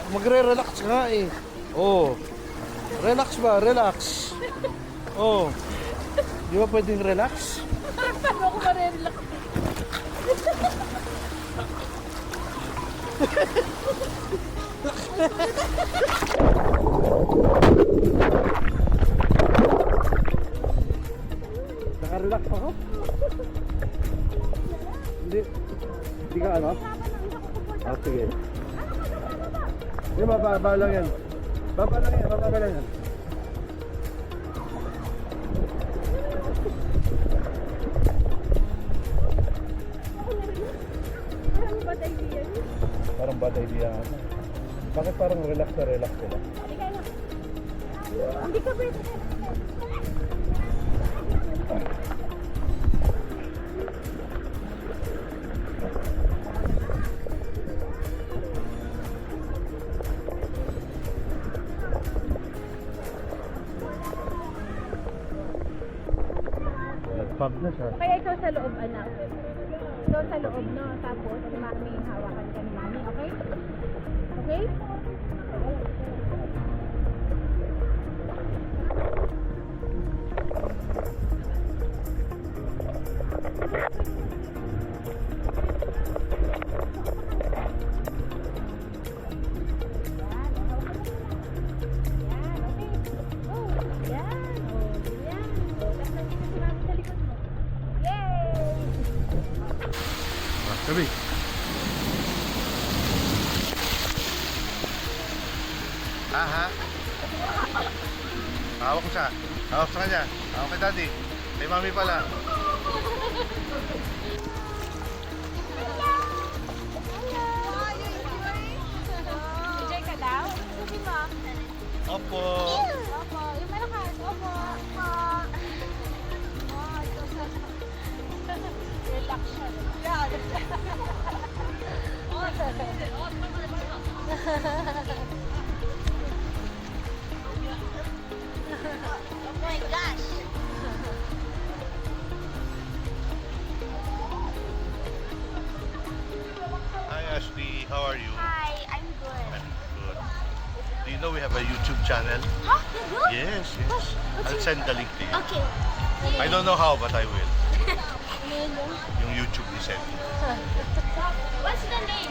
Magre-relax nga eh. Oh. Relax ba? Relax. Oh. Di ba pwedeng relax? Paano ako marerelax? Naka-relax ako? Hindi. Hindi ka ano? Ah, sige. Hindi, baba lang yan. Baba lang yan, baba lang yan. Parang bad idea yun. Parang bad idea nga. Bakit parang relax na relax sila? Halika na. Hindi ka pwede. Nag-pub na siya. Kaya ikaw sa loob, anak. Ikaw sa loob, no? Tapos, si mami, hawakan ka ni mami, okay? Okay? Sabi. Aha. Hawak ko siya. Hawak sa kanya. Hawak kay daddy. Kay mami pala. Enjoy ka daw? Sabi mo. Opo. Opo. Yung malakas. Opo. Opo. Oh, ito sa... Relax siya. Oh my gosh. Hi Ashley, how are you? Hi, I'm good. I'm good. Do you know we have a YouTube channel? Huh? You good? Yes, yes. I'll send the link to you. Okay. I don't know how, but I will. Name? Yung YouTube ni send. What's the name?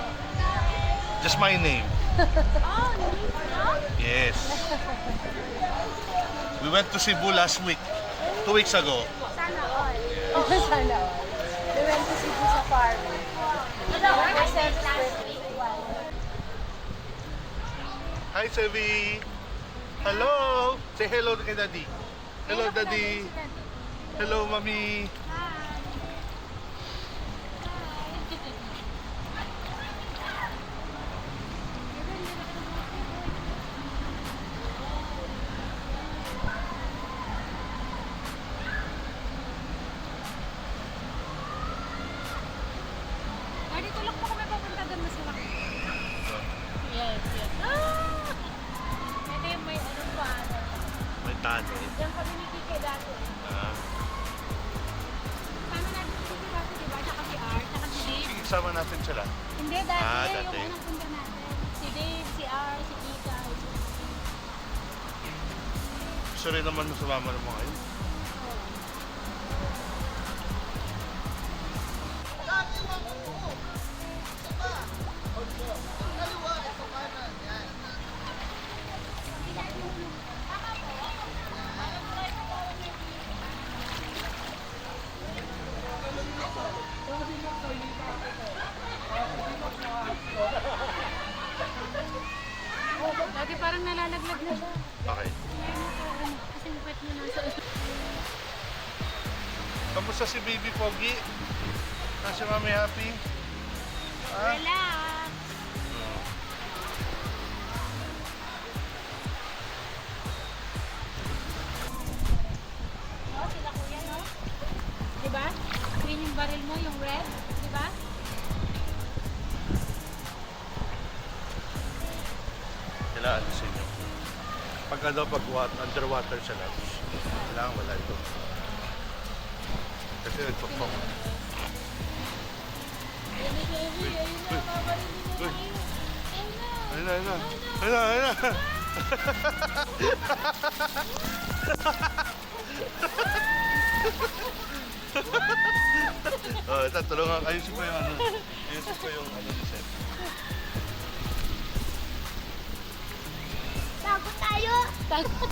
Just my name. Oh, no? Yes. We went to Cebu last week. 2 weeks ago. Sana all. Oh, sana all. We went to Cebu sa farm. Hi, Sevi. Hello. Say hello kay Daddy. Hello, Daddy. Hello, Mommy. Dito lang po kami papunta doon mas malaki. Yes, yes. Ah! Ito yung may ano pa. May tano. Diyan kami ni Kike dati. Ah. Paano natin si Kike dati, diba? Tsaka si Art, tsaka si Dave. Isama natin sila. Hindi, dati. Ah, dati. Yung unang punta natin. Si Dave, si Art, si Kika. Gusto rin naman sumama ng mga yun. Lagi parang nalalaglag na siya. Okay. Kasi yung pet niya nasa... Kamusta si Baby Pogi? Si Mami Happy? Ah? Relax! Oh, sila kuya, no? Diba? Green yung baril mo, yung red. Diba? Sila ano sa inyo? Pag ano, underwater sa lunch, kailangan wala ito. Kasi nagpapok. Baby, ayun na, Uy. mabarilin mo Uy. tayo. Ayun na. Ayun na, ayun na. Ayun na, ayun na. Oh, ito, tulungan. Ayusin pa yung ano. Ayusin pa yung ano ni Seth. Bago tayo. Takot.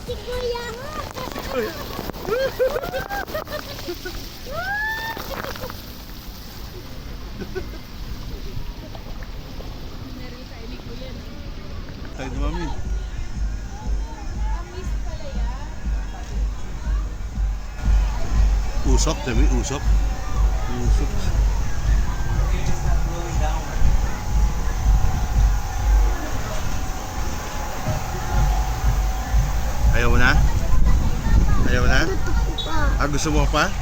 Si Kuya. Tayo na, mami. Usok, sabi, usok. Usok. Ayaw mo na? Ayaw mo na? Ah, gusto mo pa?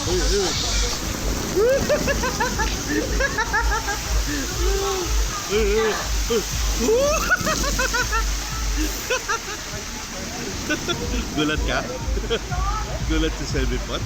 Uy, uy, uy. Gulat ka? Gulat si Sebipot?